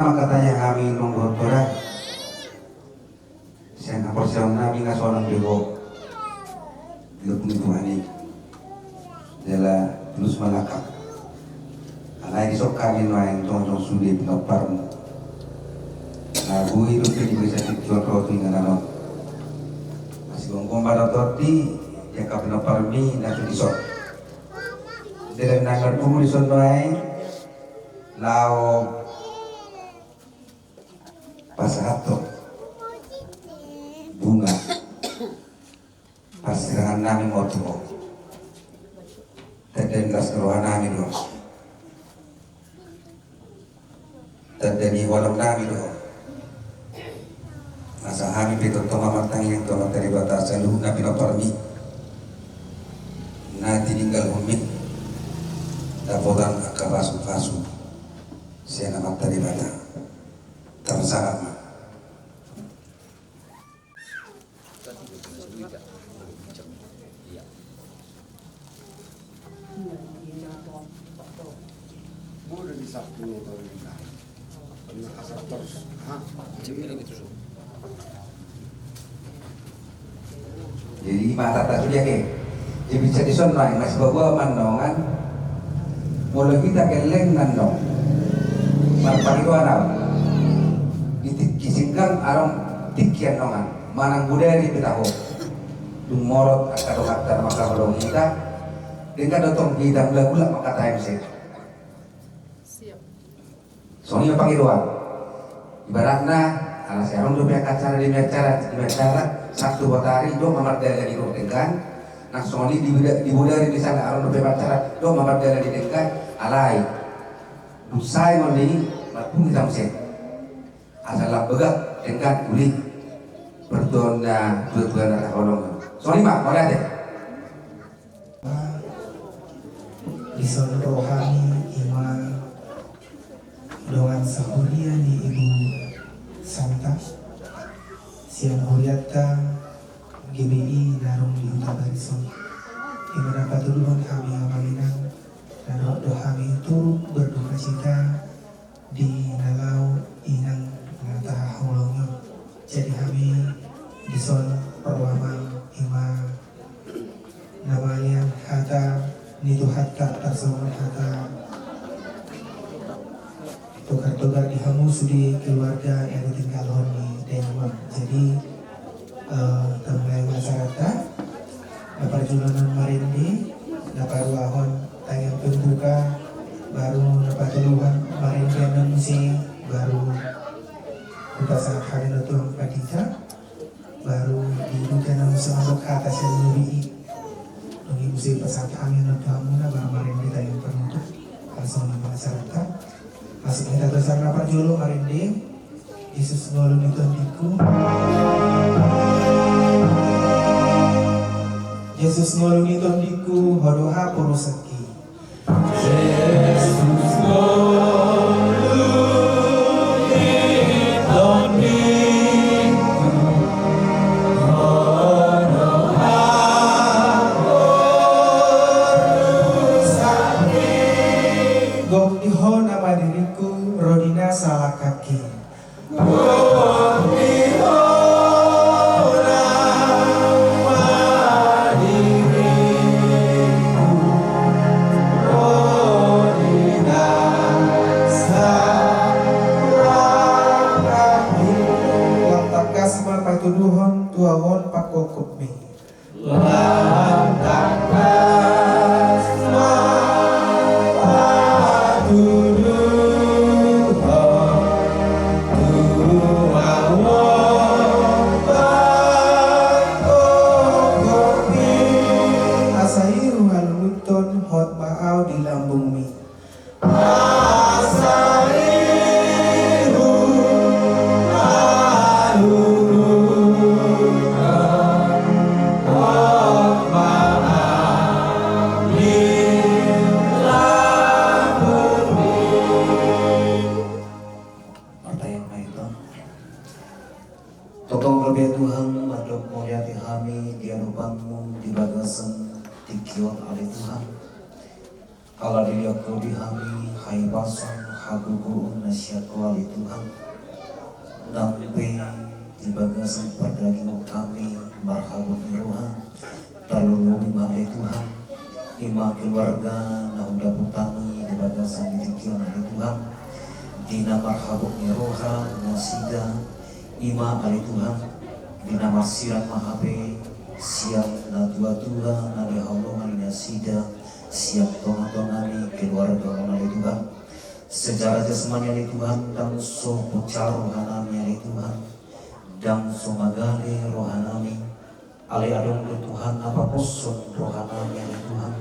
Katanya kami nunggu tora saya ngapor siya nabi nga soalan bigo hidup nituani dela tulus malakak alay isok kami nuayin tong sulit ngapar mo na buhay hidup din bisa tikjual roti nga nanon masih gongkong pada torti yang kapinapar mi na isok dela nangar pumulisan nuayin lao pasahato bunga pasirahan namin moto tedendas keruhan namin doon tedeni walang namin doon nasa kami pito tumamatang yang tulang dari batasan luhun na pinaparmi na tininggal humit dapotan akabasu-basu siya naman dari bata tersama Boleh disabtu atau tidak? Pernah asal terus, jadi mata tak sudah ke, jadi bisa disonai mas bawa mandongan, mulai kita keleng nandong, marpani itu anak, kisingkan arong tikian nongan, manang budaya di pitaho, dumorot akadong akar maka belum kita, dengan dotong kita gula maka time sih. Soalnya pakai doang. Ibaratnya anak sekarang udah punya acara di acara Sabtu hari do mamar dala di rotengan. Nah soalnya di budari di sana orang udah punya acara do mamar dala di tengkan alai. Usai mandi mapung kita mesti. Asal begak tengkan uli berdona dua anak kolong. Soalnya mak boleh deh. Ison rohani iman doan sahuria ni Ibu Santa siang huriata GBI narung di Huta Barison yang mendapat duluan kami amalinang dan doa kami turut berduka cita di nalau inang ngata holongnya jadi kami dison perwamang ima namanya kata nitu hatta tersemuan kata tukar-tukar dihamus di keluarga yang ditinggalkan di Denmark. Jadi temui masyarakat dapat julanan marindi dapat ruahon tayang pembuka baru dapat teluhan marindi anunsi baru kita sangat hari tuang padita baru dibuka nama semangat atas yang lebih Nungi musim pesan kami nonton muna baru marindi tayang penutup langsung masyarakat masuk kita besar rapat jolo marindi Yesus ngolong itu diku Yesus ngolong itu diku hodoha porosaki Yesus ngolong itu diku hodoha porosaki gok diho nama diriku Rodina salah kaki gok diho nama diriku Rodina salah kaki lantakas mapatuduhon tuawon pakokupmi lantakas hot maau di lambung mi asairu aluru hot maau di lambung mi pertanyaan itu totong lebih Tuhan madok mulyati kami dia lubangmu di bagasan tikiot oleh Tuhan Allah dilihat di kami hai basang hagugu nasyakwa Tuhan nampe di bagasan perdaging kami marhabu Tuhan talulungi mari Tuhan ima keluarga na udah putami di bagasan dikikian dari Tuhan dina marhabu roha nasida ima ali Tuhan dina marsiran mahabe siap na dua-dua na Allah ali nasida siap tonga-tongani keluarga ali Tuhan sejarah jasmani ali Tuhan dan so pucar rohanami ali Tuhan dan so magale rohanami ali adong Tuhan apa poson rohanami ali Tuhan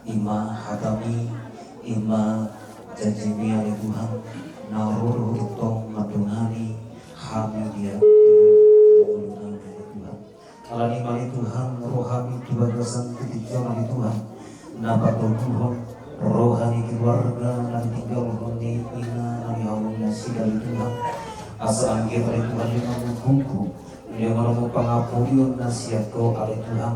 ima hatami ima jajimi ali Tuhan narur tong madungani hami dia Tuhan alani mali Tuhan rohani kibagasan ketiga mali Tuhan nabat Tuhan rohani keluarga dan tinggal honi ina nani Allah nasi dari Tuhan asa anggir dari Tuhan lima buku lima mau pangapurion nasiatko dari Tuhan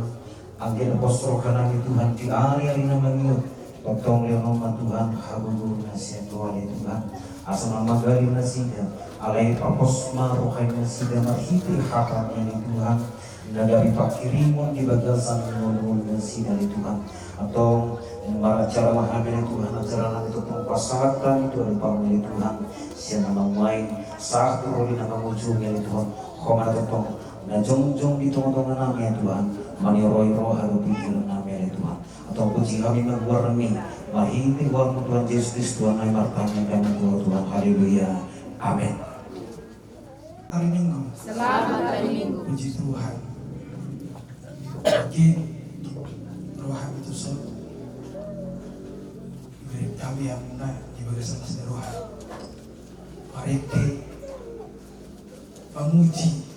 anggir posro kanami Tuhan di area lina mangiut potong lima Tuhan habugur nasiatko dari Tuhan asa nama gali nasida alai paposma rohai nasida marhiti hakam dari Tuhan dari pakirimun di bagasan ngomong nasida dari Tuhan atau acara mahamil Tuhan acara itu pengpasatan itu dari pamil Tuhan siapa nama main saat turun nama ujungnya Tuhan koma tetong na jong di tong-tong namanya Tuhan mani roy-roy haru pikir namanya Tuhan atau puji kami menguarmi mahiti warmu Tuhan Yesus Kristus Tuhan ay martanya kami Tuhan haleluya amin. Hari Minggu. Selamat hari Minggu. Puji Tuhan. Mungkin rohan itu suatu beri kami yang muna di bagasan asli rohan. Marete pamuji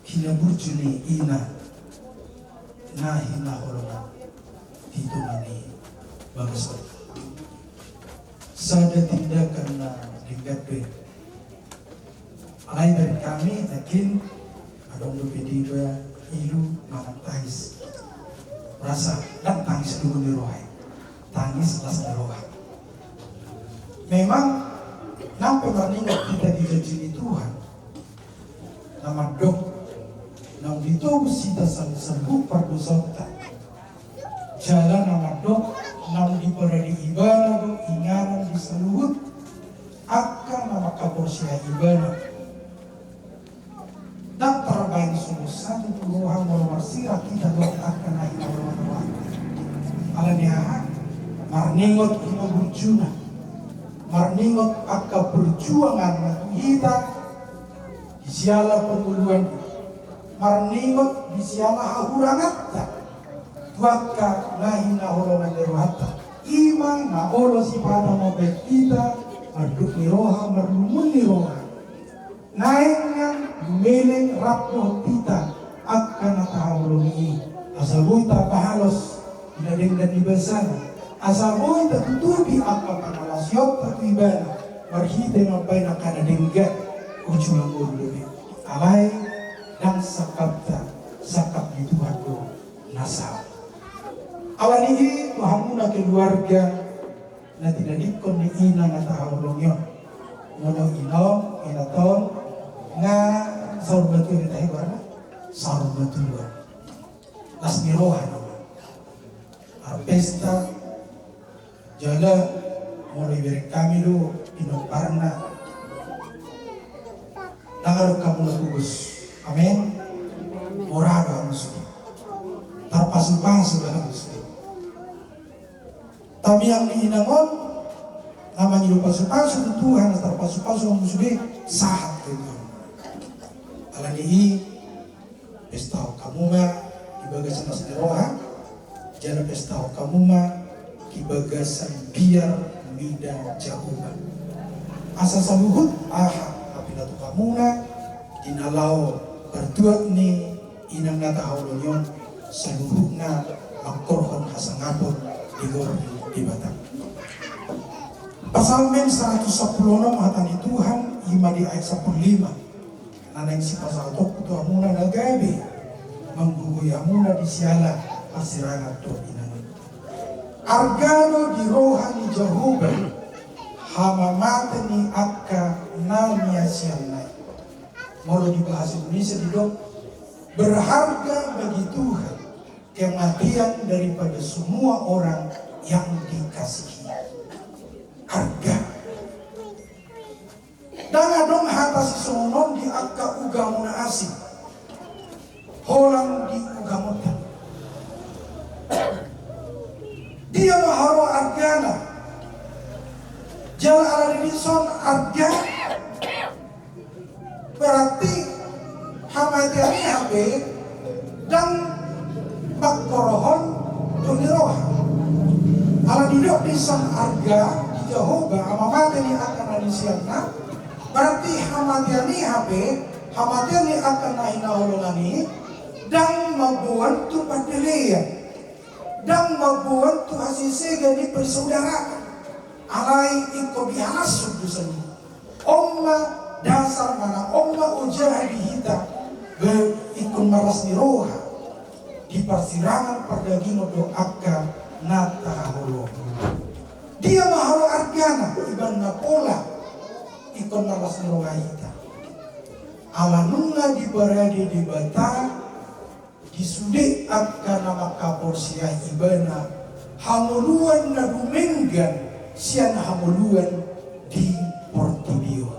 hina burjuni ina na hina holongan hitunani bagasan. Sada tindakan na dinggatbe alai dari kami yakin adong dua ilu makan tangis rasa dan tangis dulu di rohai tangis las di rohai memang nampak berningat kita dijanji Tuhan nama dok nang dito sita sembuh perdosa kita jalan nama dok nang diperadi ibadah ingaran di seluruh akan nama kaborsia ibadah dan terbaik sungguh satu Tuhan meluarsirah kita doakan naik Allah alaniahan marningot kita berjuna marningot akan perjuangan kita di siala pemuluhan marningot di siala hahurangat tuaka nahina holongan deruhata iman na olo si pada mobek kita marduk niroha marlumun niroha naiknya meleng rapno kita akan natahulungi asaboy tapahalos inadeng dan ibasana asaboy tatutubi akan panalasyot tatibana marhite mabay na kanadenggat ujungang ulumi alay dan sakapta sakap di Tuhan ko nasa awanihi Tuhan muna keluarga na tinadikon ni ina natahulungi ngono inom inaton nga sahur betul kita ibarat sahur betul las miroha nama pesta jala mulai dari kami lu inom parna nangar kamu lagus amin morado harus tarpasu-pasu harus tapi yang diinangon namanya lupa pasu Tuhan tarpasu-pasu musuh sahat gitu alani pesta kamu ma kibagasan asli roha jana pesta kamu ma kibagasan biar mida jauh asa saluhut apila tu kamu na dinalau bertuat ni inang nata haulonyon saluhut na makkorhon hasangapon digor di batang pasal men 116 hatani Tuhan ima di ayat 15 naneng si pasal tok tu amuna nagabi manggugoy amuna di siala pasirangat to inang argano di rohani Jehovah hama mate ni akka namia sianai. Mau di bahasa Indonesia didok, berharga bagi Tuhan kematian daripada semua orang yang dikasihi. Harga. Dan adong hata si sonon di akka ugamuna asing. Holang di ugamutan. Dia maharo argana. Jalan ala dison arga. Berarti hamatiani habe dan bakkorohon tuniroha. Ala duduk di sang arga di Jehovah amamateni akan adisiana. Berarti hamatiani habe hamatiani akan nahinahulungani dan mabuan tu padeleya dan mabuan tu hasisega di persaudaraan. Alai iko biasa dusan. Omma dasar mana omma ujah dihita ikun maras ni roha di persirangan perdaging doaka nata holo. Dia mahalo argana iban napola ikun maras ni roha hita. Alanunga di berada di bata disudik akka nama kapor siya ibana hamuluan na dumenggan siya na hamuluan di Portibio.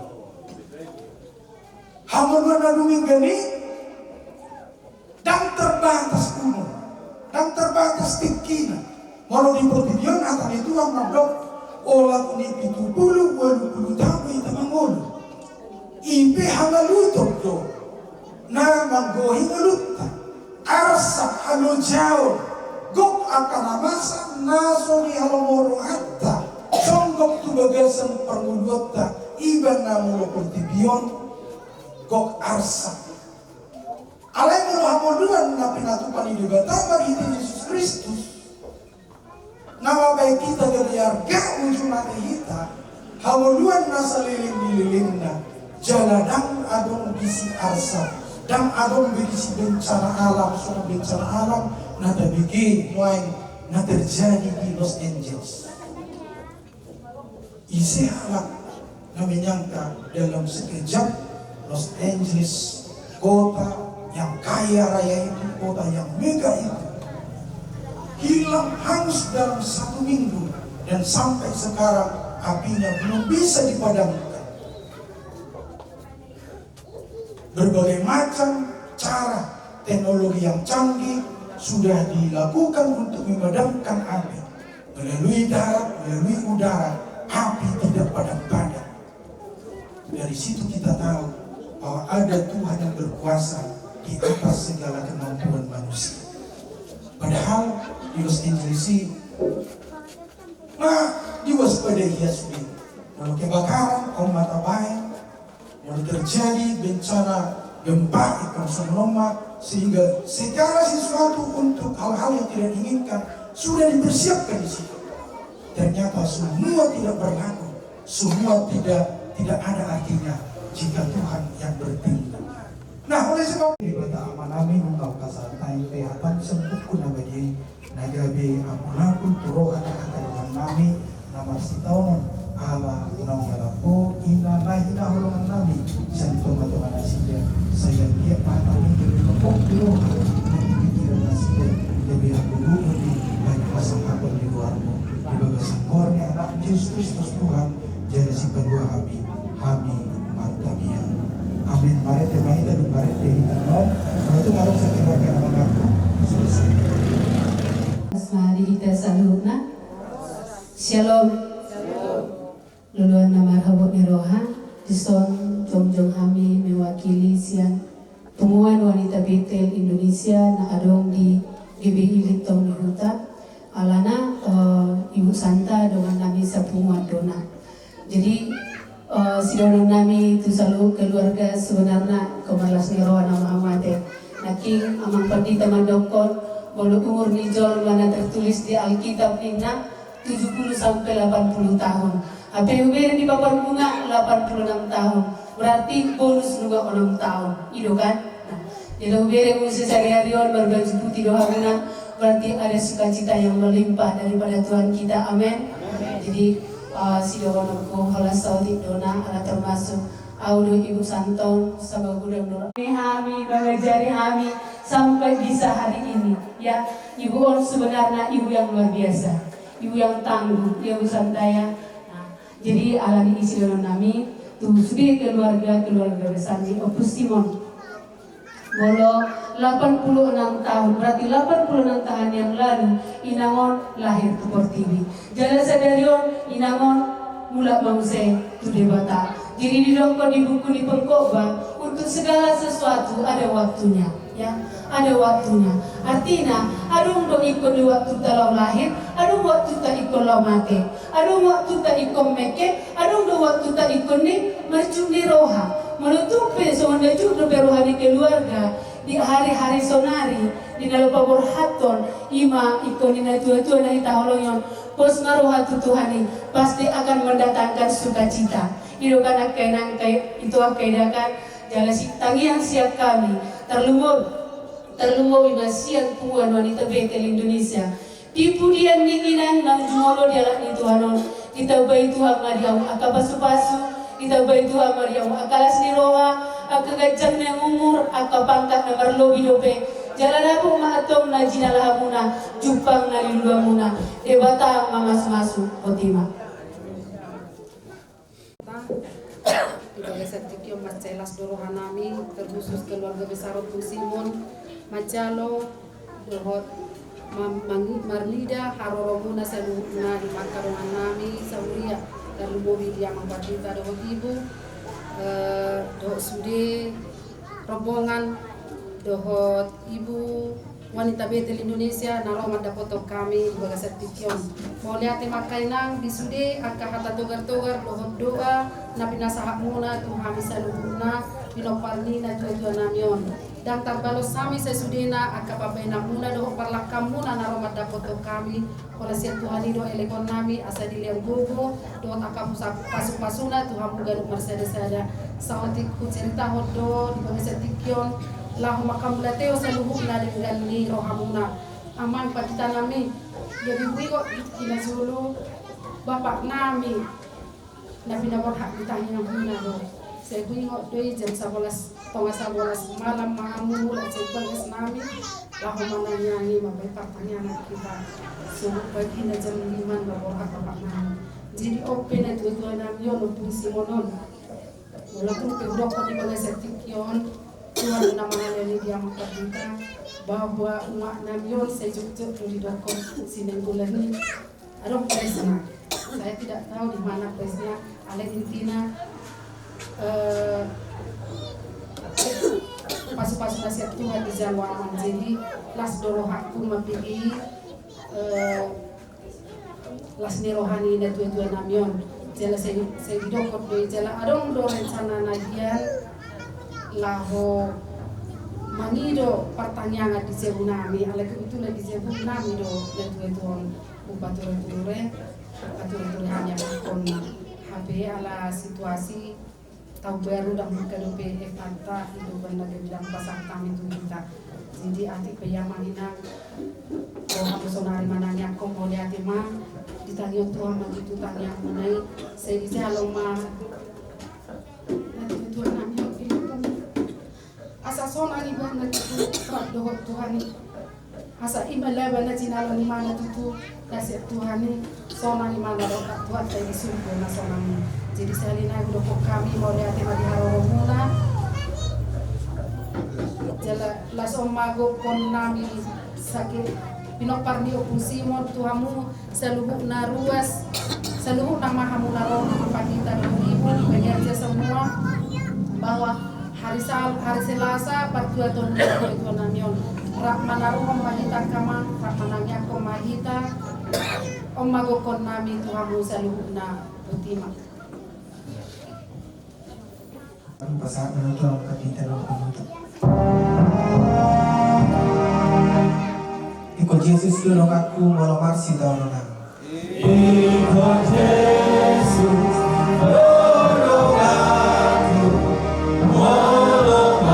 Hamuluan na dumenggan ni dan terbatas kuno dan terbatas tingkina. Walau di Portibio atan itu ang nabdok olah kuni 70-80 tahun itu mangolo. Ibe hangalutok do na manggohi ngaluta arsa halo jauh gok akan amasa naso ni halomoro hatta songgok tu bagasan permudota iban namulo Portibion gok arsa alai mulu hamoduan na pinatupan di batang bagi Yesus Kristus nama baik kita dari harga ujung mati kita hamoduan nasa liling-lilingna jaladang adong bisi arsa dan adong bisi bencana alam semua bencana alam nada bikin muain na terjadi di Los Angeles. Isi halak na menyangka dalam sekejap Los Angeles kota yang kaya raya itu, kota yang mega itu hilang hangus dalam 1 minggu dan sampai sekarang apinya belum bisa dipadamkan. Berbagai macam cara teknologi yang canggih sudah dilakukan untuk memadamkan api. Melalui darat, melalui udara, api tidak padam-padam. Dari situ kita tahu bahwa ada Tuhan yang berkuasa di atas segala kemampuan manusia. Padahal di Los Angeles diwaspadai Yasmin. Kalau kebakaran, mata baik, kalau terjadi bencana gempa ikan sonoma sehingga segala sesuatu untuk hal-hal yang tidak diinginkan sudah dipersiapkan di situ. Ternyata semua tidak berlaku, semua tidak ada artinya jika Tuhan yang bertindak. Nah, oleh sebab itu bata amanami mungkau kasantai tehatan sempukku nabadi nagabe amunakun turohan akan nami nama sitaon ala nongalapo ina nahina holongan nami santo matuan asida saya dia patawin dari kepok turohan nanti pikiran asida lebih aku dulu di banyak pasang kapal di luarmu di bagasan kornya anak Yesus Kristus Tuhan jadi si kedua Habib Martabia. Amin. Mari tema kita di mari kita mau itu harus saya keluarkan nama aku. Selesai. Mari kita saluna. Shalom. Luluan nama Rabot Neroha. Dison Jongjong Hami mewakili siang temuan wanita Betel Indonesia na adong di GBI Litong di Huta. Alana Ibu Santa dengan nami Sapungan Dona. Jadi si donang nami itu selalu keluarga sebenarnya kemalas ngeroa nama amate naking amang pandita mandokon bolu umur nijol mana tertulis di Alkitab nina 70 sampai 80 tahun. APUB di papan bunga 86 tahun. Berarti bonus juga 6 tahun. Itu kan? Nah, jadi ubere musuh sehari-harian berbaju putih doa berarti ada sukacita yang melimpah daripada Tuhan kita. Amin. Jadi Sidorono ko hala saudi dona ala termasuk audo Ibu Santon sama gudang dora. Kami mengajari kami sampai bisa hari ini ya. Ibu on sebenarnya ibu yang luar biasa, ibu yang tangguh, ibu santaya. Nah, jadi alami isi dalam nami tuh sudah keluarga besar di Opus Simon. Bolo 86 tahun, berarti 86 tahun yang lalu Inangon lahir tu Portiwi. Jalan sadarion Inangon mulak mangse tu debata. Jadi didongkon di buku di pengkhotbah untuk segala sesuatu ada waktunya, ya, ada waktunya. Artinya, ada untuk ikut di waktu talau lahir, ada waktu tak ikut lau mati, ada waktu tak ikut meke, ada untuk waktu tak ikut ni mercuk di roha. Menutupi semuanya juga rohani keluarga di hari-hari sonari di dalam pabor haton ima ikon ina tua-tua na itaholonyon pos ngaruh Tuhani pasti akan mendatangkan sukacita. Itu kan kenang itu akedakan jalan si tangian siap kami terlumur imasian puan wanita betel Indonesia. Dipudian ninginan nang jumolo dialah itu hanon kita bayi Tuhan ngadiau akapasu-pasu kita bayi Tuhan ngadiau akalas ni roha akagajang na umur akapangkat na marlobi dope jalan aku mahatong na jinalah muna jupang na lindua muna debata mamas-masu otima. Sebagai setikyo Marcelas Dorohanami terkhusus keluarga besar Opus Simon Macalo Dohot Marlida Haroromuna Seluhuna di Makarongan Nami Sauria dan Lubowi dia membatita Dohot Ibu Dohot Sude rombongan Dohot Ibu wanita betel Indonesia naloma dapotok kami sebagai setikyo mau lihat makainang di Sude akka hata togar-togar Dohot doa na pinasahak muna Tuhan bisa luhuna pinoparni na tuwa namion dan tarbalos sami sesudena akapapena muna do parlakam muna na romat dapoto kami oleh siat Tuhan do elekon nami asa diliang gogo do pasuk-pasuna Tuhan muga Mercedes ada saotik ku cerita hodo di pengesetikyon lahu makam lateo saluhuna dengan ni rohamuna aman pakita nami jadi kok kina sulu bapak nami na pinabot hak ditanya ng huna do. Saya kuingot doy jam 11 malam mahamula sa pagkas namin. Laho mananyangi mapaypapanya na kita. So pagi na jam 5 babor hak bapak namin. Jadi open na tuwa namin yun Opus Simon. Wala kong pagdok ko di mga setikyon. Tuwan na mga dia makapita. Bahwa umak namin yun sa juk-juk di dokon sinenggulan ni. Arong presna. Saya tidak tahu di mana presnya. Ale intina pasu-pasu nasihat Tuhan di Jawa jadi las dorohaku mapigi las ni rohani na tuwa namion jala saya didokot do jala adong do rencana nagian laho manido pertanyaan di sebu nami ale kebetulan di sebu nami do na tuwa upature hanya kon HP ala situasi tahu baru dah mengkadupe ekanta itu benar bilang pasang kami itu kita jadi atik peyaman inang orang sonari mananya kong boleh hati mah ditanya Tuhan begitu tanya mengenai saya di halo mah nanti Tuhan nanya itu asa sonari banget itu prak dohot Tuhan asa imala banget cinalo ni mana itu kasih Tuhan ni sonari mana dohot Tuhan saya disuruh na sonari jadi salina udoko kami mau lihat di Haroromuna jala las omago kon nami sakit pinoparni Opus Simon Tuhamu seluruh naruas seluruh nama hamuna roh pakita dan ibu pengerja semua bahwa hari Selasa 42 tahun itu namion Rahmanaruhom mahita kama Rahmananya kom mahita omago kon nami Tuhamu seluruh na utima Pasal menutup kapita ng penutup. Ikut Yesus tulong aku melomar si tahun enam. Ikut Yesus tulong aku melomar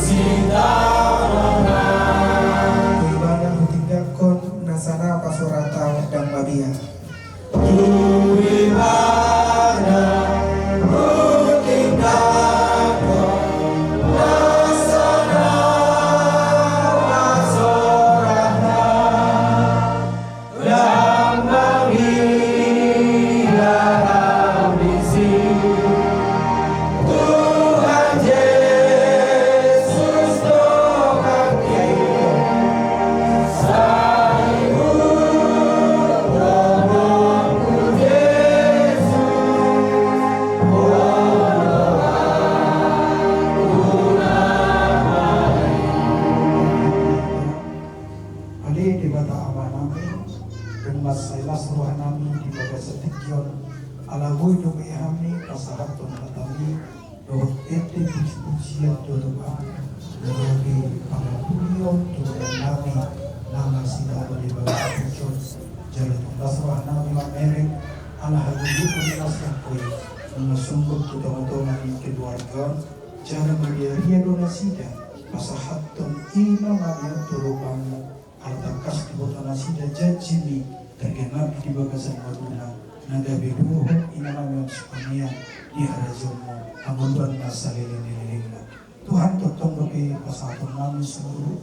si tahun enam. Ibadah tinggalkan nasana pasurata dan babia. puji-pujian Tuhan Nabi Pangapulion Tuhan Nabi nama sinaro di bawah pucon jalan baswah Nabi Mamerek ala halulit menjelaskan koi mengesungguh tutong-tutongan keluarga jalan beriaria donasida pasahatun imam abiyat turubamu altakas di botol nasida jajimi tergenap di bagasan waduna naga beduho inamam supaya di harajomo amunduan masa lilin-lilin Tuhan totong lebih pasatun nami seluruh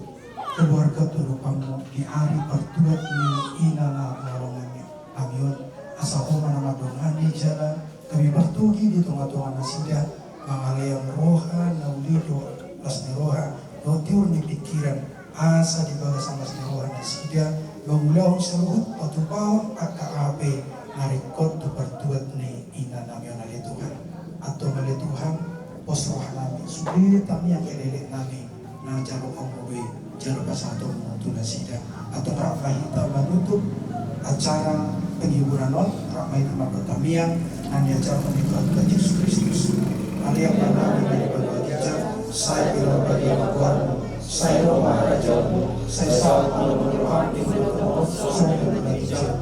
keluarga turupamu di hari pertuat ni inana larangannya amion asal nama dongan di jalan kami bertugi di tengah-tengah nasida mangalayan roha naulido lasni roha dotiur ni pikiran asa di bagasan lasni roha nasida gomulahon seluruh patupahon akabe narikot tu pertuat ni inana amion ali Tuhan atau ali Tuhan pos roh nami sulit kami yang kelelek nami na jaro kamuwe jaro pasatong tunasida atau ramai kita menutup acara penghiburan ramai teman pertamian dan acara penghiburan Tuhan Yesus Kristus alia panami dari berbagai saya bilang bagi Tuhanmu saya roh maharajamu saya saat malam rohan di mulut saya berbagi Tuhan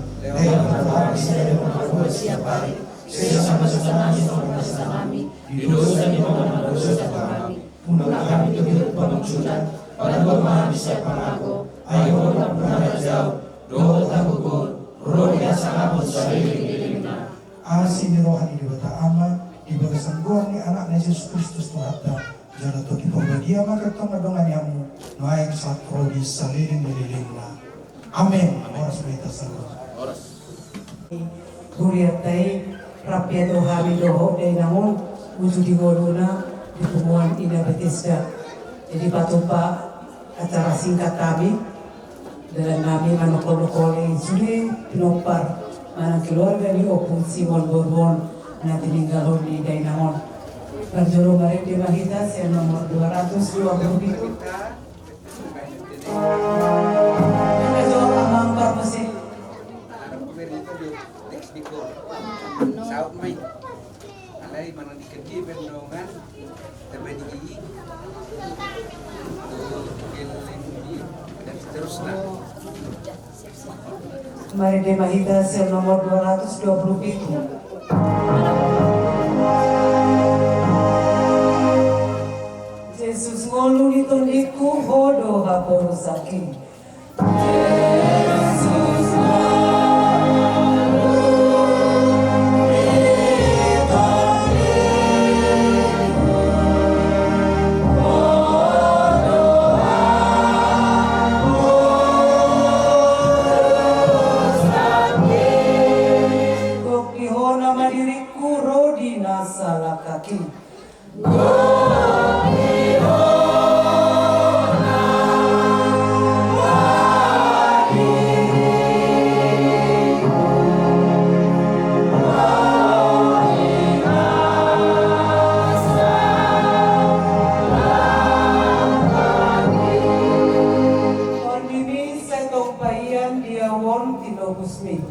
saya berbuat siap hari saya sama-sama kami di dosa di mana dosa kami undang kami ke penunjukan pada Tuhan bisa pangago ayo orang pernah jauh doa takut roh yang sangat besar asini rohani di bata ama di bagasan gua ni anak Yesus Kristus Tuhan jana to di pembagia maka tong dongan yamu naik satro di saliring lilingna amin oras berita salam Guriatai rapiat rohani doho dari namun wujud di goluna di pemuan Ina Bethesda. Jadi patupa acara singkat kami dalam kami manokol-nokoli sudah pinopar manang keluarga di Opung Simon Borbon na tininggalon di Dainamon. Perjuru Marit di Mahitas yang nomor 220. Perjuru Amang Parmusin. Saud mai alai mana dikegi bendongan terbedi dan seterusnya. Mari di Mahita sel nomor 227. Yesus ngolu ditundiku hodo haporu saking. Yesus salah kaki. Kondimi setong payan diawon tinobusmi.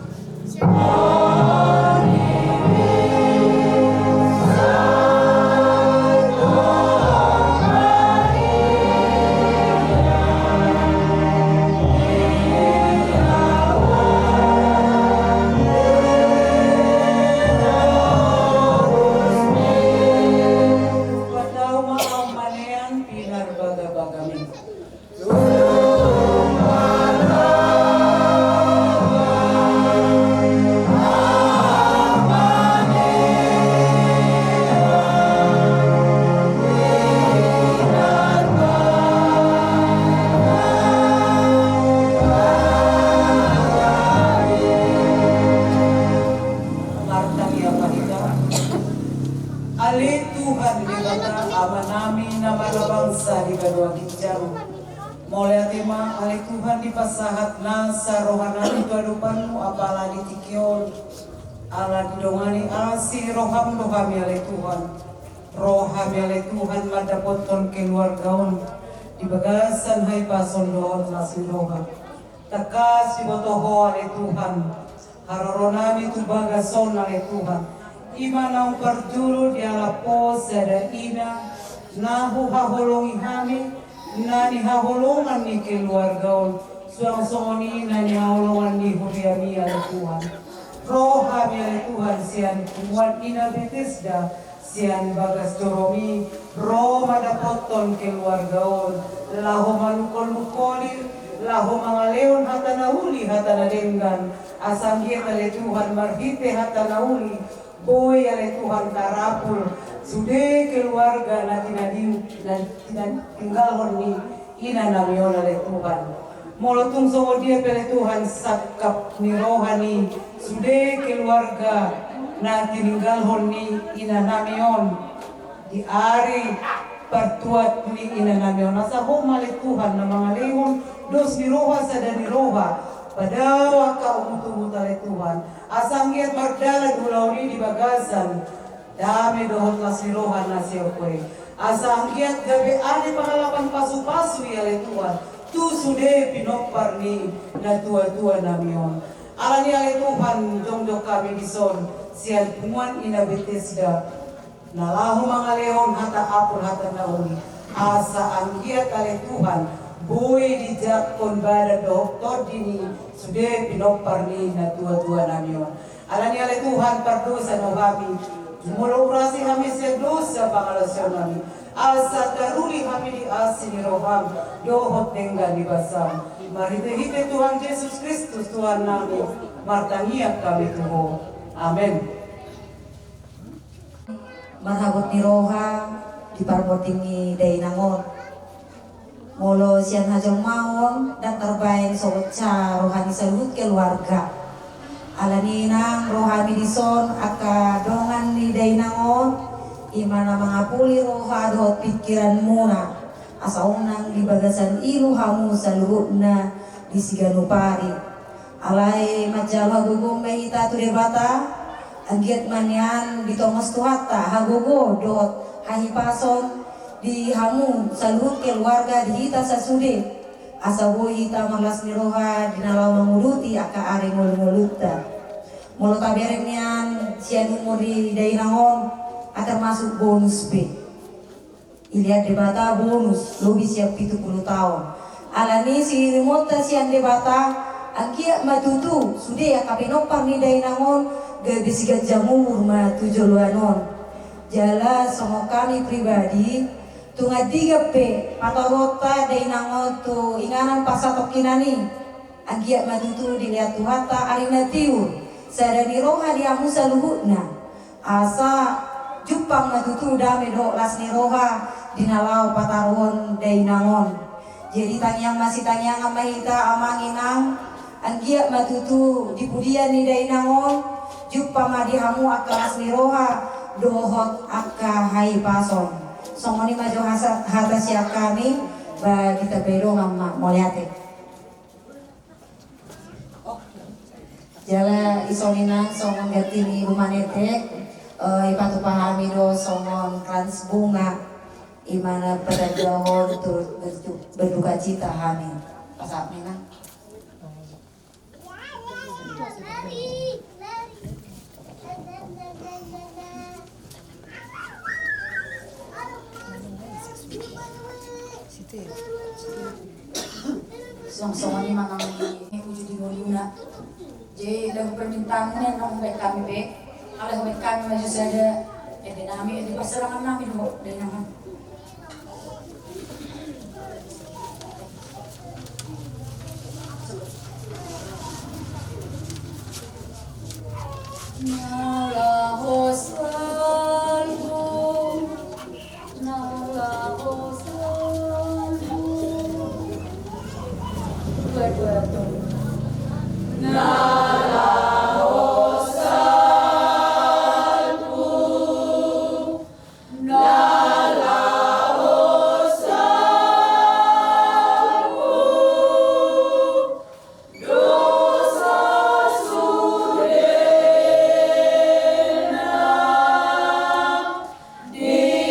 Ali Tuhan di bata ama nami nama bangsa di kedua ginjal. Mulai tema ali Tuhan di pasahat nasa rohanani kehidupanmu apalah di tikion. Ala didongani asi roham rohami ali Tuhan. Rohami ali Tuhan madapoton keluargaun di bagasan hai pason doon nasi roham. Takas di botoho ali Tuhan. Haroronami tu bagason ali Tuhan. Imana parjuru diala posa da ina nahu haholongi hami nani haholongan ni keluarga suang-suang nani haholongan ni huriami ala Tuhan roh kami ala Tuhan sian kuat ina Bethesda sian bagas doromi roh madapoton keluarga laho malukol-mukolir laho mangaleon hatana uli hatana denggan asanggiat ala Tuhan marhite hatana uli boy ale Tuhan karapul sude keluarga na tinggal honi ina namion ale Tuhan molotung songo dia pele Tuhan sakap ni rohani sude keluarga na tinggal honi ina namion di ari pertuat ni ina namion asa hom ale Tuhan na mga lehon dos ni roha sada ni roha pada wakau mutu ale Tuhan asanggiat mardala dulauri di bagasan dame dohot lasirohan nasiokwe asanggiat gabe ane pangalapan pasu-pasu ya le Tuhan tu sude pinopar ni na tua-tua namion alani ale Tuhan jongjo kami dison sian pumuan ina Bethesda nalahu mangalehon hata apur hata nauli asa anggiat ale Tuhan boy dijak kon bada doktor dini sudah pinopar ni na tua-tua namion alani ale Tuhan pardosa no kami mula urasi kami siya dosa pangalasyon kami asa daruli kami di asin roham dohot tengga di basam marhite-hite Tuhan Yesus Kristus Tuhan nami martangiak kami Tuhan amin. Marhabot ni roha di parbotingi day nangon molo sian hajong maon dan terbaik sobat rohani salut keluarga alani nang rohani dison aka dongan ni day nangon imana mangapuli roha dohot pikiran muna asa unang di bagasan ilu hamu saluhutna di siganupari alai majal hagugong mahita tu debata agiat manyan di tongos tuhata hagogo dohot hahipason di hamu saluhut keluarga di hita sasude asa boy hita manglas ni roha dinalau manguluti aka are ngol-ngoluta molo tabereng nian sian umur di dainangon termasuk bonus B ilihat debata bonus lebih siap 70 tahun alani si remota sian debata angkia matutu sude ya kapenopar ni dainangon gabi sigat jamur ma tujoluanon jala sama kami pribadi tunga 3P patarota dainangon tu inganan pasatok kinani angkia matutu dilihat tuhata arina tiur sadani roha diamu saluhutna asa jupang matutu dame do las ni roha dinalau pataron dainangon jadi tangyang masih tangyang amahita amanginang anggia matutu dipudian ni dainangon jupang madihamu akalas ni roha dohot aka hai pason songoni majo hata siap kami bagi tebedo ngama moliate jala isonina songon gatini rumah netek ipatu pahami do songon krans bunga imana pada jahor turut berduka cita hamil pasap mina song-songan ni manang ni uji di Molina. Jadi lagu permintaannya nong baik kami be, kalau baik kami masih saja, nami di pasarangan nami dulu dari nama. Nala hosalmu, nala hosalmu, dua-dua tuh. Nala hosalmu, nala hosalmu, dosa sudena ditanon.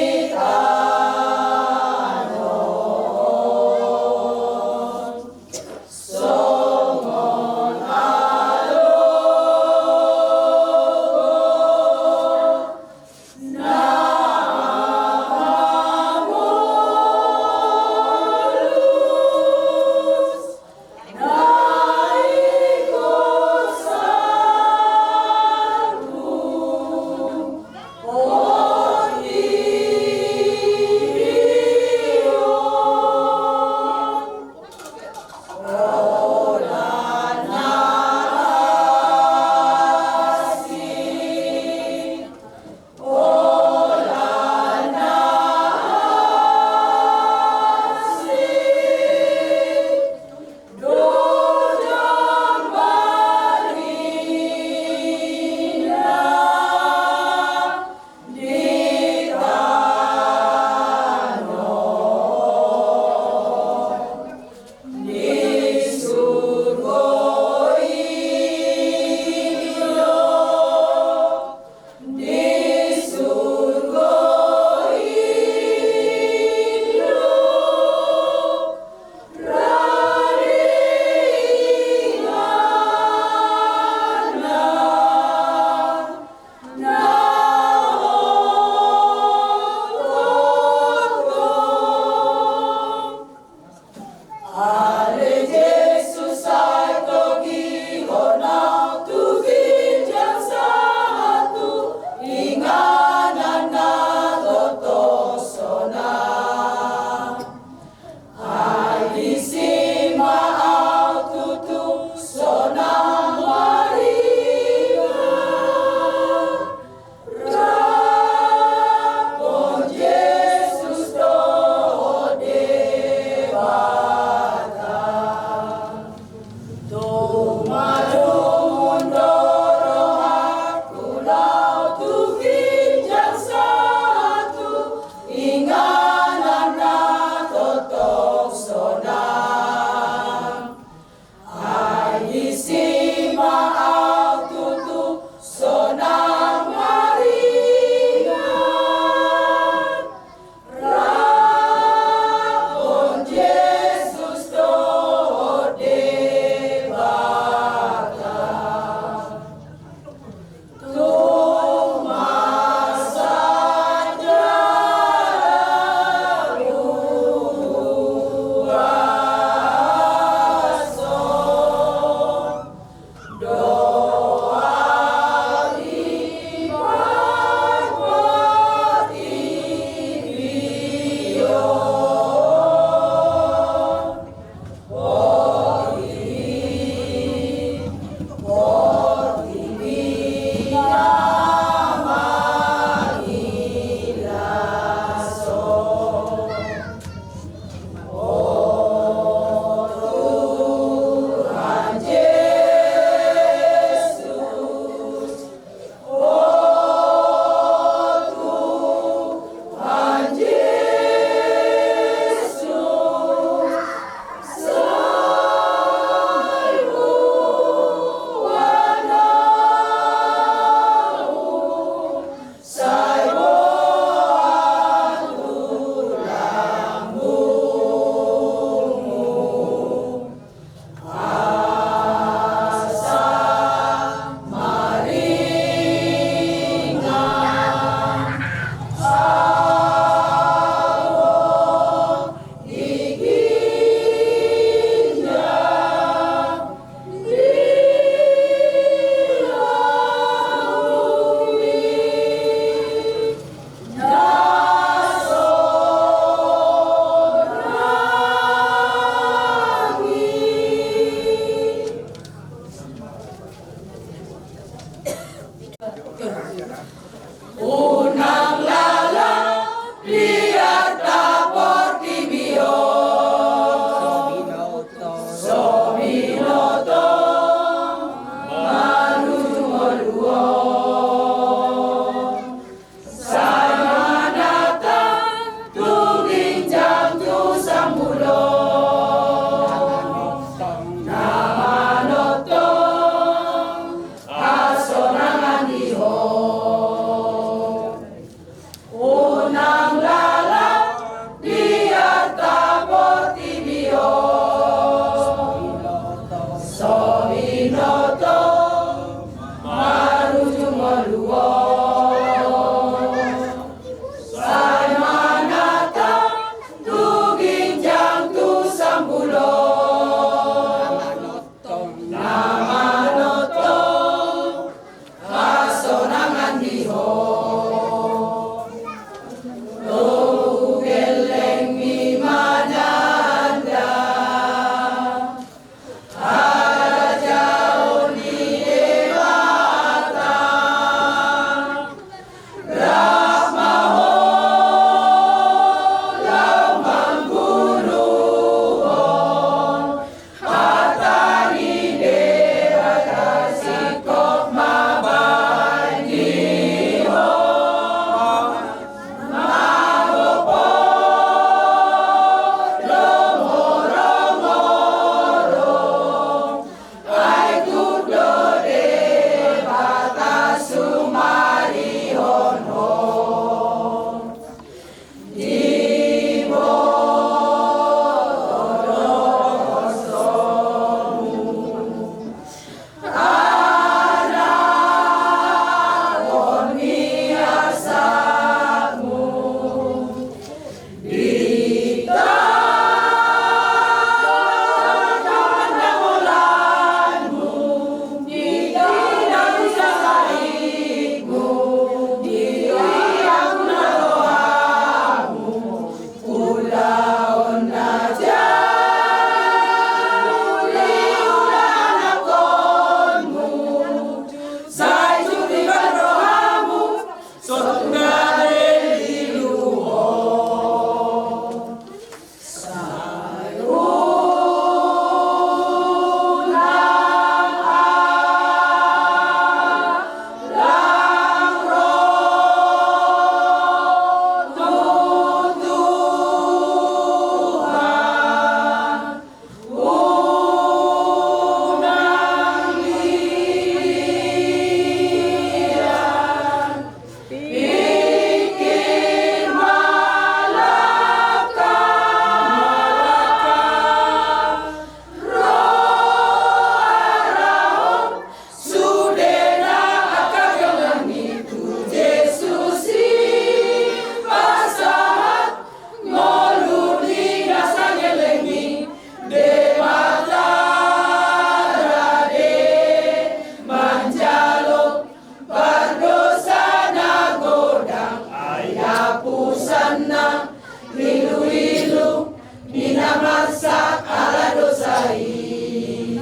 sana ilu-ilu minamasak ala dosai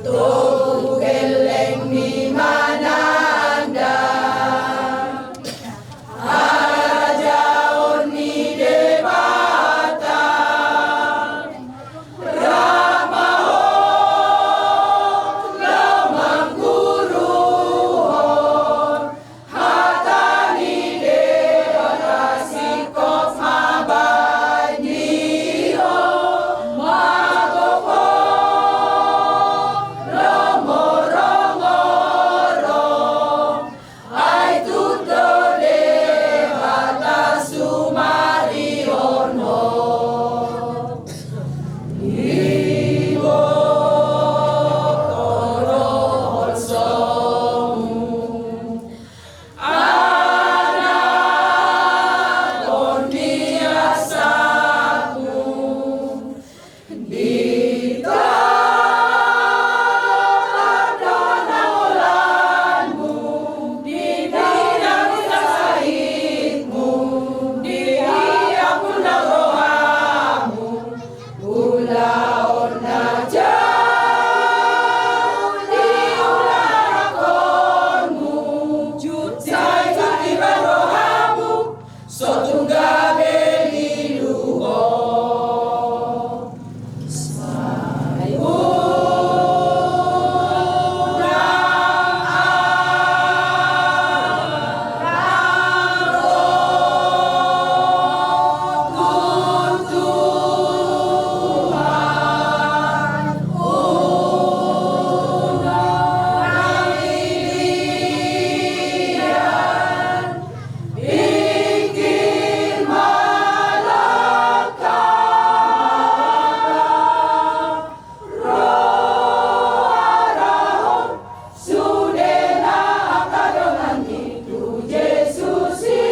tobu geleng mi mana anda ajaon ni debata ramahon lamang guruhon hatani debata sikop mabaniho magoko lomorong-orong ay tuto debata sumariono ibo torohon somu anak ondiasaku dita adana olanmu di bidang sahidmu di akuna rohamu ulaon najau di ularakonmu jutai juti barohamu sotungga beliluho bikin malaka roharahon sudena akadongan itu Yesusi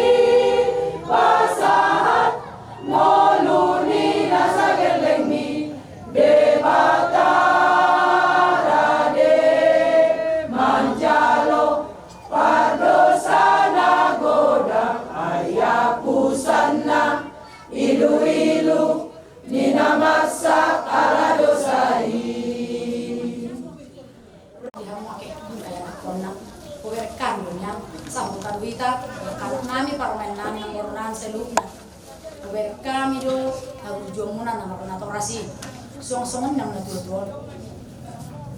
pasahat moluni nasa gelengmi debata rade manjalo pardosana goda ayakusana ilu-ilu ninamasak ala dosai Kuwerkan dunia sambutan wita kalau nami parmen nami yang korunan selupna kuwerkan itu harus jomunan nama konatorasi song-songan yang natural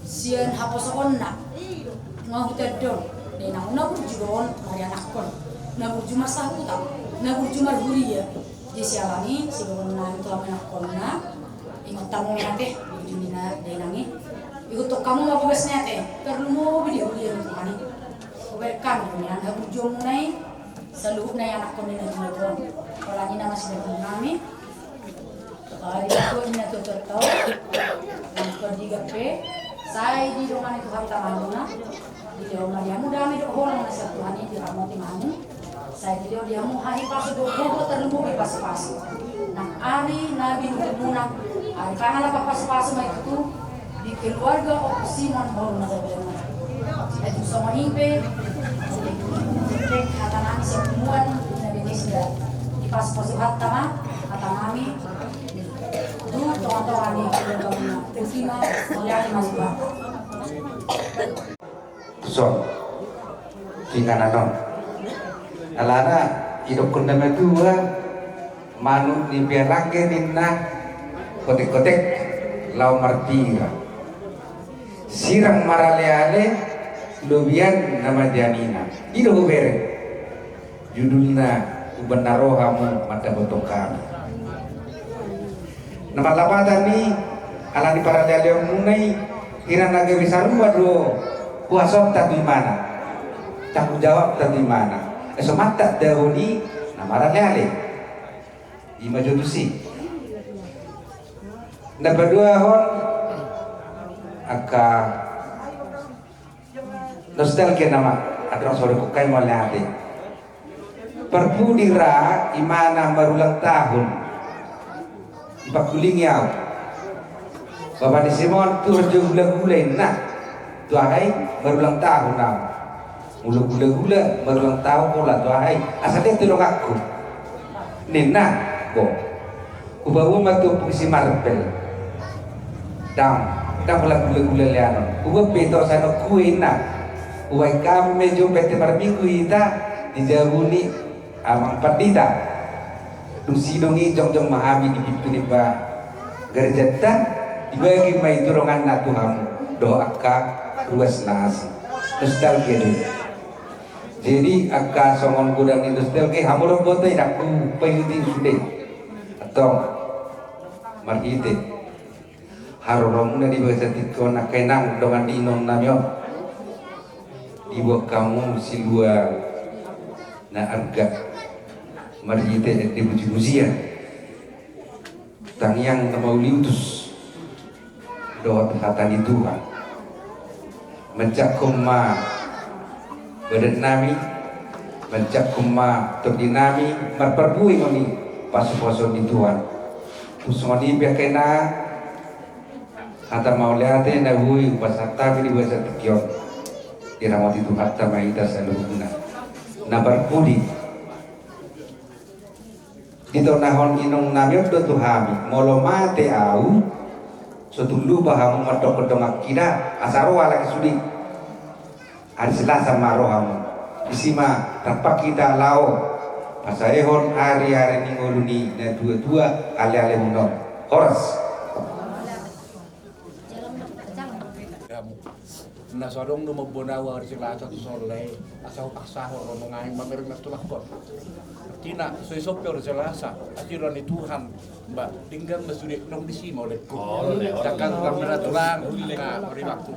sian haposokon nak ngahutedon de na una burjuon mari anakon na burjuma sahuta na burjuma huria di sialani sigon na itu anakon na ingat tamu nate burjumina de nangi ikut kamu mau besnya teh perlu mau video dia untuk ani kuwerkan dunia na burjum nai seluruh nai anakon ini natural kalau ini nama sudah nami hari itu ini tuh tertahu yang ketiga P saya di rumah itu harta manuna di rumah dia muda mi do orang nasa Tuhan di ramoti manu saya di dia mu hari pas do bobo terlumbu pas nah ari nabi muna ari kana la pas mai itu di keluarga Simon Paul nasa bilang itu sama himpe kata nami semuan nabi Yesus di pas hatta ma kata nami dulu teman-teman ini terima melihat masih so tinggal non alana hidup kundama dua manut ni biarake ninna kotek-kotek lau martira sirang maraleale lubian nama diamina hidup bere judulna ubenarohamu mata botokami nama lapatan ni alani paraleale munai ira naga bisa rumah do puasa tak di mana tanggung jawab tak di mana esomata dahuni nama paraleale di majudusi number 2 hon aka nostalgia nama ada sore kukai maliate perpudira imana berulang tahun ipakuling yau Bapak di Simon tu gula-gula nah tu ahai berulang tahun now mula gula-gula berulang tahun pula tu ahai asalnya tolong aku Nina ko ubawa matu si marpel dam pala gula liano uba peto sana kuina uai kami jo pete marminggu ita dijabuni amang padita dusidongi jong mahami di pintu ba gerjata dibagi mai turongan na Tuhan doa ka ruas nasi nostal gede jadi akka songon gudang industrial ke hamurong botoy naku payuti sude atau marhite harorong na di bahasa tiko na kenang dongan dinom namyo dibuat kamu si luar na arga marhite di buji-bujian tangyang na mauliutus doa hatan itu mencakum ma badan nami mencakum ma terdinami merperbui ngoni pasu-pasu di Tuhan usngoni biakena hata mau lihatnya na hui pasata di bahasa tikyon diramati Tuhan tamaita saluguna na berpudi dito nahon inong namyo do tuhami molo mate au sotulu bahamu matok kedong akida asaro ala kesudi hari Selasa marohamu isima tapak kita lao pasaehon hari-hari ningoluni na dua-dua ale-ale muno horas na sorong no magbonawa hari Selasa to solay asaw paksaho ro mga mamerong natulakot tina so isopyo hari Selasa atiro ni Tuhan ba tinggal masudi nong disima ulit ko takkan kamera tulang ka beri waktu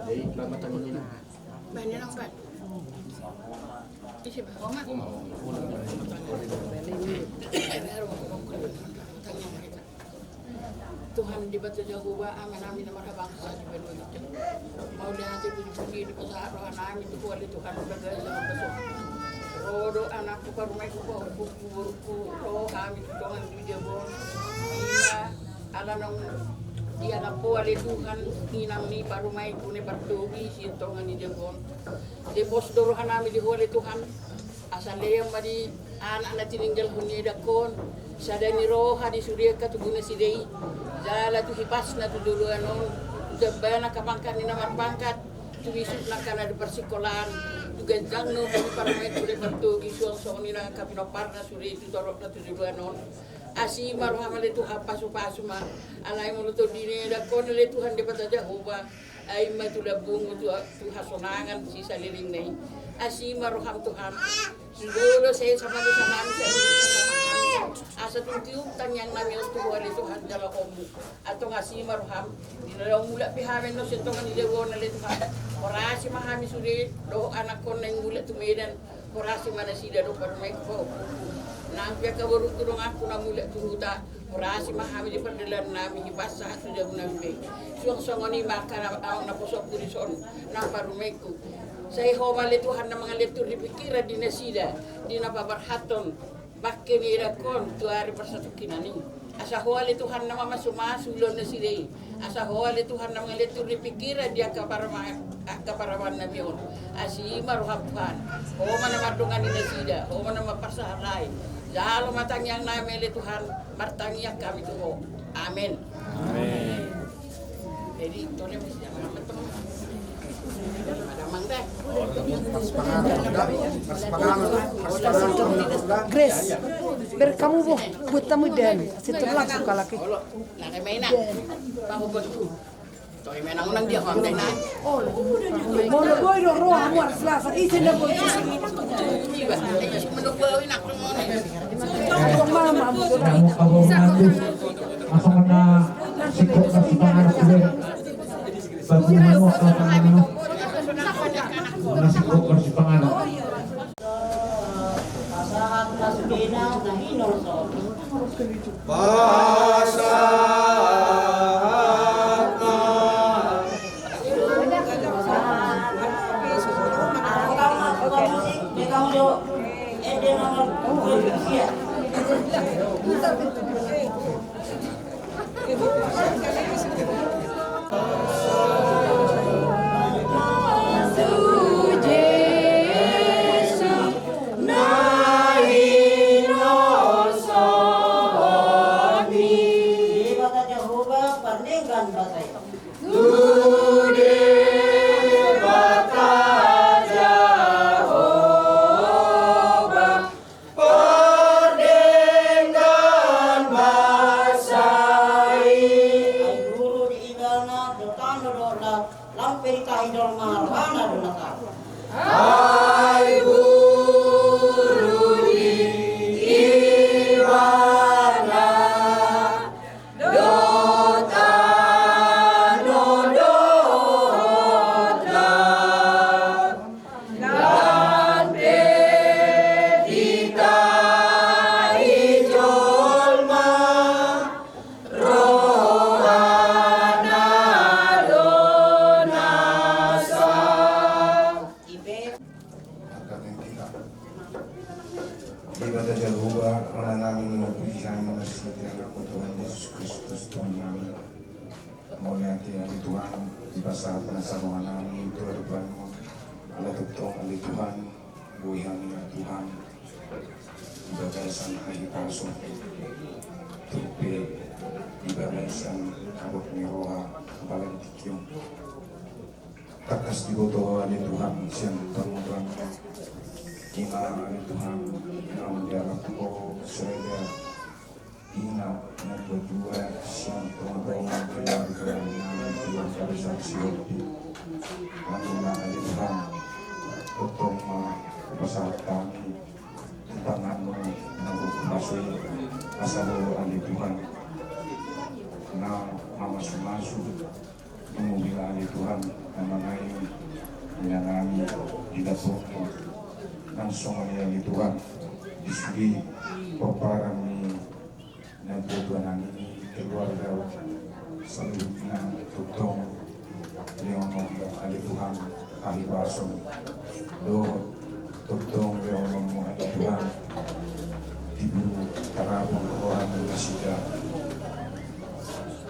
jadi lama tangan ini banyak orang isi bahoma Tuhan dibaca Jehovah amin amin nama bangsa di bawah itu mau dia nanti puji di pasar rohan amin itu kuali Tuhan bergaya sama besok rodo anakku ke rumahku buku roh kami Tuhan di jebon iya ala nong dia napo ali Tuhan inang ni parumai ku ne bartugi si Tuhan di jebon de bos dorohan amin di kuali Tuhan asal dia madi anak tininggal hunya dakon sadani roha di surya ka tuguna sidei jala tu hipasna tu duluan on jabana kapangkat ni namar pangkat tu wisut na kana di persikolahan tu ganjangno tu parmai tu de pertu gisuang soni na kapino parna suri tu torok na tu duluan on asi marhamale tu hapasu pasuma alai mulut dine dakon le Tuhan de pata Jehovah ai ma tu labung tu hasonangan si saliling nei asi marham Tuhan dulu saya sama asa tuntiup yang namin Tuhan Tuhan dalam omu atau ngasih marham di dalam mula pihamen no sentongan di dewan na Tuhan orasi mahami suri do anak kon nang mula tu medan orasi mana sida do par mai ko nang pia ka baru turung aku na mula tu huta orasi mahami di perdelan nami hibasa tu jago nami suang songoni makana ang naposok kurison nang parumeku saya homale Tuhan na mga letur di pikiran di nasida di napabarhaton bakke ni rakon tu hari persatu kinani asa hoale Tuhan nama masuma sulon na sidei asa hoale Tuhan nama ngaletur di pikiran dia kaparawan na mion asi maruham Tuhan ho mana madungan ni nasida ho mana mapasahalay jalo matang yang namele Tuhan martangya kami tuho amen amen jadi itu ne mesti Grace, ber kamu boh buat tamu dan setelah suka laki. Nak main nak, bahu betul. Toy main nang dia orang lain. Oh, mau boy dong roh amar selasa isi dah boy. Tiba, menurut boy nak Mama, kamu nanti asal kena sikap kasih pangaruh gue. Bagaimana mau kalau nasi kok kasih pangaruh? Nahi Ibadah Jehovah, orang namin mengupihan mengasihati anak Tuhan Yesus Kristus Tuhan kami. Mulai hati Tuhan, di pasal penasaran namin, Tuhan Tuhan, Allah Tuhan, Allah Tuhan, buhihan Tuhan, ibadah sang hari palsu, tupe, ibadah sang kabut miroha, kepala dikium. Takas dibotoh oleh Tuhan, siang Tuhan, Ina oleh Tuhan, yang diarap ko serega, Ina yang berdua, siang Tuhan, keluarga, yang Tuhan pada saksi waktu, Ina oleh Tuhan, potong pasal kami, tanganmu, masuk asal oleh Tuhan, na masuk mobil oleh Tuhan, mengenai menangani tidak sokong langsung oleh Tuhan disugi peparami dan Tuhan ini keluarga seluruhnya tutong leonom oleh Tuhan ahli basum do tutong leonom oleh Tuhan ibu karabong orang bersida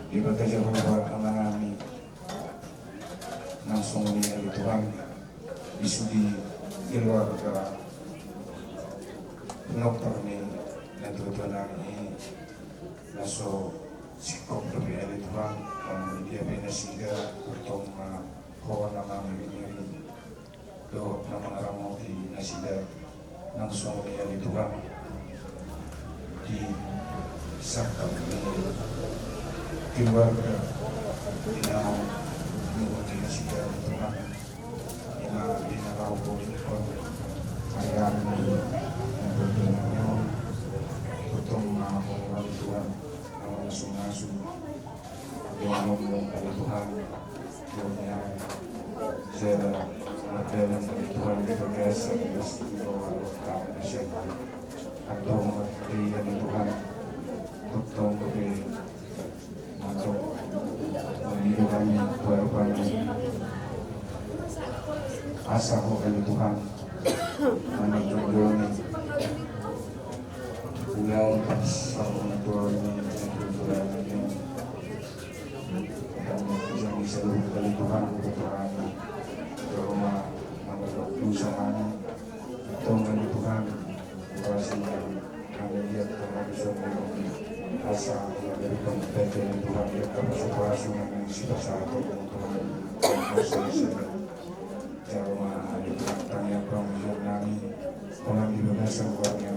ibadah Jehovah menangani langsung oleh Tuhan disugi keluarga penopter ni dan Tuhan ini laso sikap lebih oleh Tuhan dia bina sehingga untuk kawan nama ini do nama orang di nasida langsung oleh Tuhan di sakap keluarga dinau menguji nasida Tuhan ina kau boleh ayam yang berdengannya potong orang Tuhan langsung dia ngomong pada Tuhan dunia saya dalam Tuhan berbiasa bersedia kalau siapa atau mengerti yang Tuhan potong lebih untuk memilih kami berubah asa oleh Tuhan menunjukkan pulau sama Tuhan dan yang seluruh dari Tuhan berperan ke rumah usaha Tuhan Tuhan berhasil kami lihat Tuhan semua asa dari pemberian Tuhan yang bersuara yang sisa satu Tuhan proses rumah tanya pengujian kami orang di bawah sebuahnya